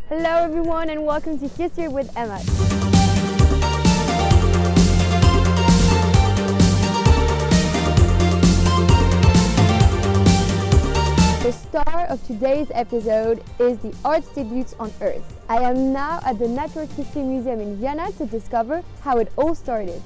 Hello everyone and welcome to History with Emma. The star of today's episode is the Art's Debuts on Earth. I am now at the Natural History Museum in Vienna to discover how it all started.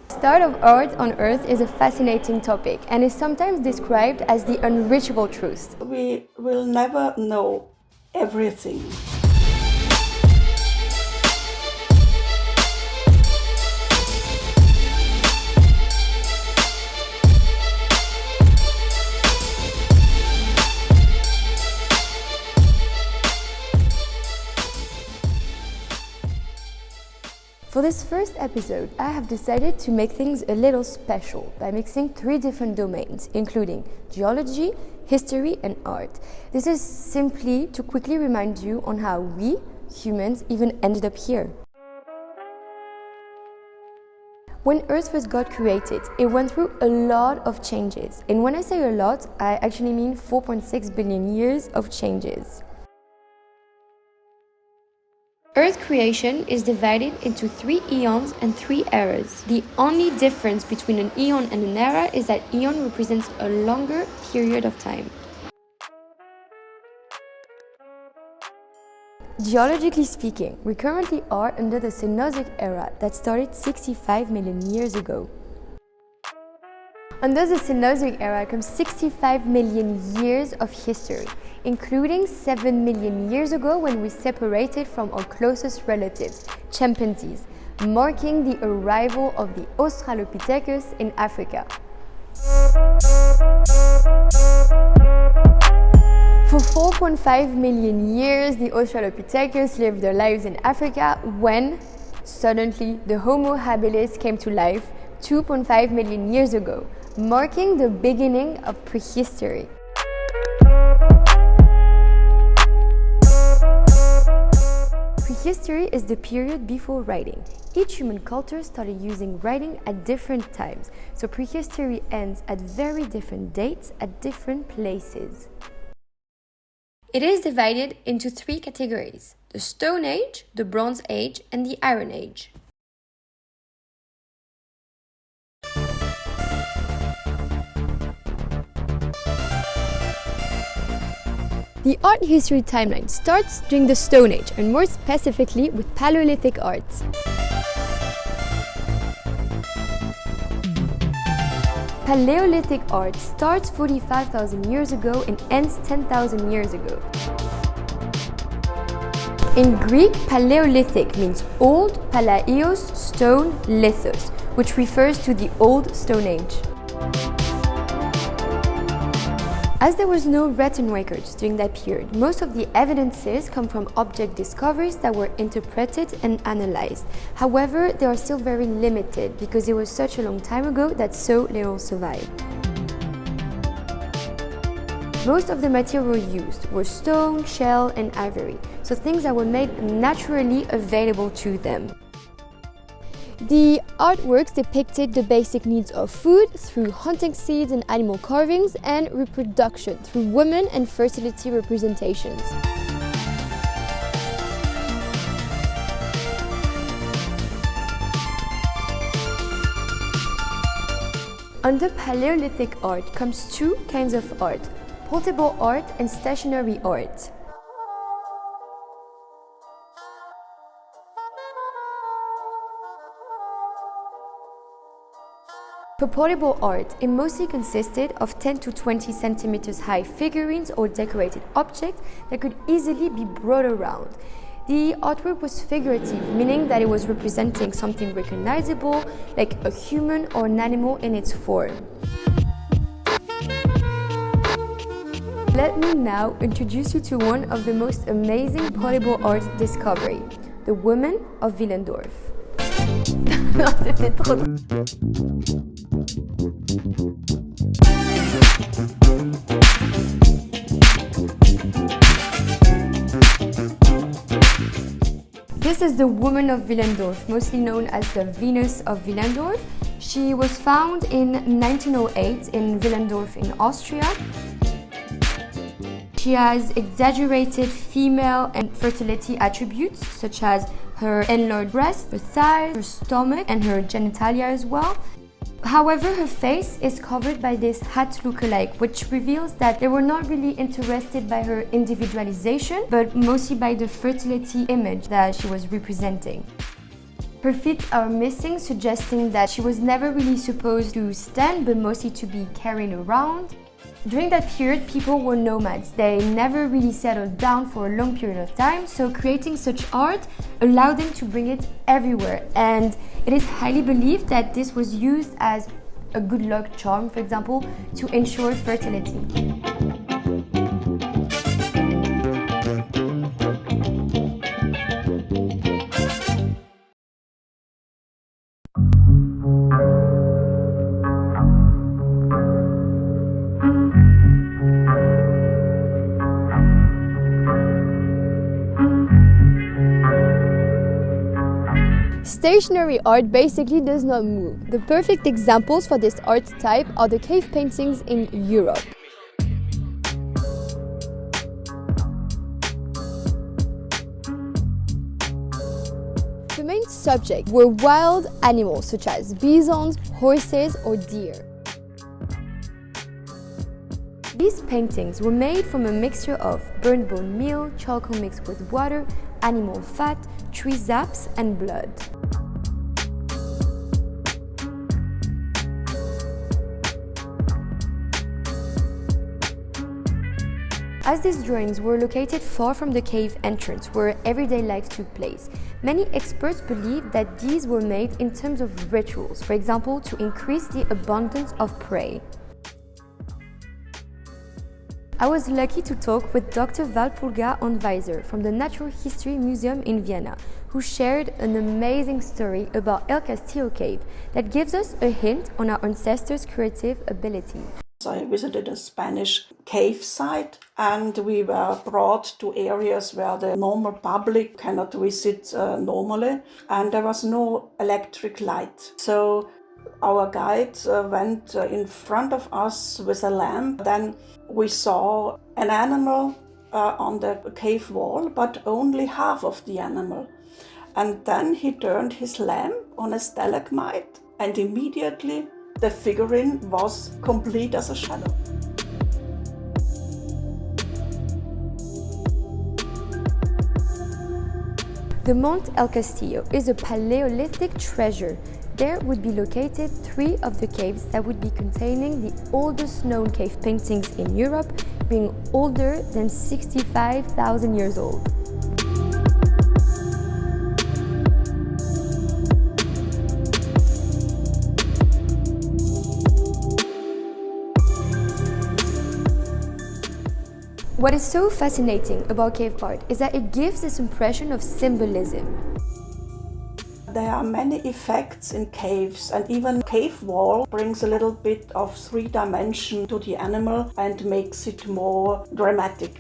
The start of art on Earth is a fascinating topic and is sometimes described as the unreachable truth. We will never know everything. For this first episode, I have decided to make things a little special by mixing 3 different domains, including geology, history and art. This is simply to quickly remind you on how we, humans, even ended up here. When Earth first got created, it went through a lot of changes. And when I say a lot, I actually mean 4.6 billion years of changes. Earth creation is divided into 3 eons and 3 eras. The only difference between an eon and an era is that eon represents a longer period of time. Geologically speaking, we currently are under the Cenozoic era that started 65 million years ago. Under the Cenozoic era comes 65 million years of history, including 7 million years ago when we separated from our closest relatives, chimpanzees, marking the arrival of the Australopithecus in Africa. For 4.5 million years, the Australopithecus lived their lives in Africa when, suddenly, the Homo habilis came to life 2.5 million years ago, marking the beginning of prehistory. Prehistory is the period before writing. Each human culture started using writing at different times, so prehistory ends at very different dates at different places. It is divided into 3 categories: the Stone Age, the Bronze Age, and the Iron Age. The art history timeline starts during the Stone Age, and more specifically with Paleolithic art. Paleolithic art starts 45,000 years ago and ends 10,000 years ago. In Greek, Paleolithic means old, palaios, stone, lithos, which refers to the Old Stone Age. As there was no written records during that period, most of the evidences come from object discoveries that were interpreted and analyzed. However, they are still very limited because it was such a long time ago that so little survived. Most of the material used were stone, shell, and ivory, so things that were made naturally available to them. The artworks depicted the basic needs of food through hunting seeds and animal carvings, and reproduction through women and fertility representations. Under Paleolithic art comes 2 kinds of art: portable art and stationary art. For portable art, it mostly consisted of 10 to 20 centimeters high figurines or decorated objects that could easily be brought around. The artwork was figurative, meaning that it was representing something recognizable, like a human or an animal in its form. Let me now introduce you to one of the most amazing portable art discovery, the Woman of Willendorf. C'était trop drôle. This is the Woman of Willendorf, mostly known as the Venus of Willendorf. She was found in 1908 in Willendorf in Austria. She has exaggerated female and fertility attributes, such as her enlarged breasts, her thighs, her stomach, and her genitalia as well. However, her face is covered by this hat look-alike, which reveals that they were not really interested by her individualization, but mostly by the fertility image that she was representing. Her feet are missing, suggesting that she was never really supposed to stand, but mostly to be carried around. During that period, people were nomads. They never really settled down for a long period of time, so creating such art allowed them to bring it everywhere. And it is highly believed that this was used as a good luck charm, for example, to ensure fertility. Stationary art basically does not move. The perfect examples for this art type are the cave paintings in Europe. The main subject were wild animals such as bisons, horses, or deer. These paintings were made from a mixture of burnt bone meal, charcoal mixed with water, animal fat, tree saps, and blood. As these drawings were located far from the cave entrance where everyday life took place, many experts believe that these were made in terms of rituals, for example, to increase the abundance of prey. I was lucky to talk with Dr. Walpurga Anweiser from the Natural History Museum in Vienna, who shared an amazing story about El Castillo Cave that gives us a hint on our ancestors' creative abilities. I visited a Spanish cave site and we were brought to areas where the normal public cannot visit normally, and there was no electric light. So our guide went in front of us with a lamp. Then we saw an animal on the cave wall, but only half of the animal. And then he turned his lamp on a stalagmite and immediately the figurine was complete as a shadow. The Mont El Castillo is a Paleolithic treasure. There would be located 3 of the caves that would be containing the oldest known cave paintings in Europe, being older than 65,000 years old. What is so fascinating about cave art is that it gives this impression of symbolism. There are many effects in caves, and even cave wall brings a little bit of 3 dimension to the animal and makes it more dramatic.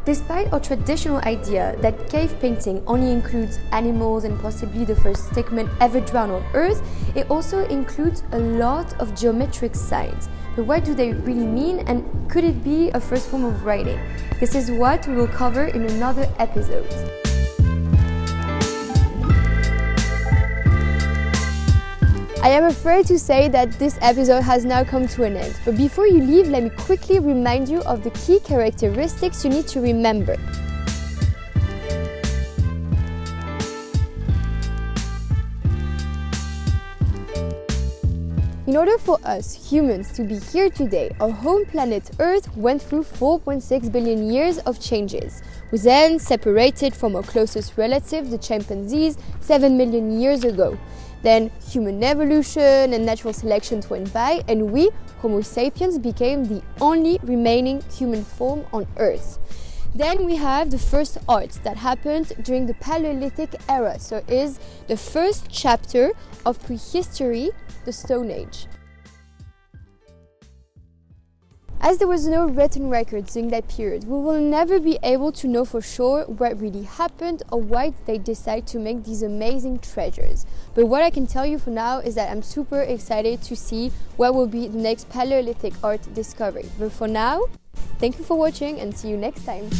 Despite our traditional idea that cave painting only includes animals and possibly the first stickman ever drawn on Earth, it also includes a lot of geometric signs. But what do they really mean, and could it be a first form of writing? This is what we will cover in another episode. I am afraid to say that this episode has now come to an end. But before you leave, let me quickly remind you of the key characteristics you need to remember. In order for us humans to be here today, our home planet Earth went through 4.6 billion years of changes. We then separated from our closest relative, the chimpanzees, 7 million years ago. Then human evolution and natural selection went by, and we, Homo sapiens, became the only remaining human form on Earth. Then we have the first art that happened during the Paleolithic era, so it is the first chapter of prehistory, the Stone Age. As there was no written records during that period, we will never be able to know for sure what really happened or why they decide to make these amazing treasures. But what I can tell you for now is that I'm super excited to see what will be the next Paleolithic art discovery. But for now, thank you for watching and see you next time.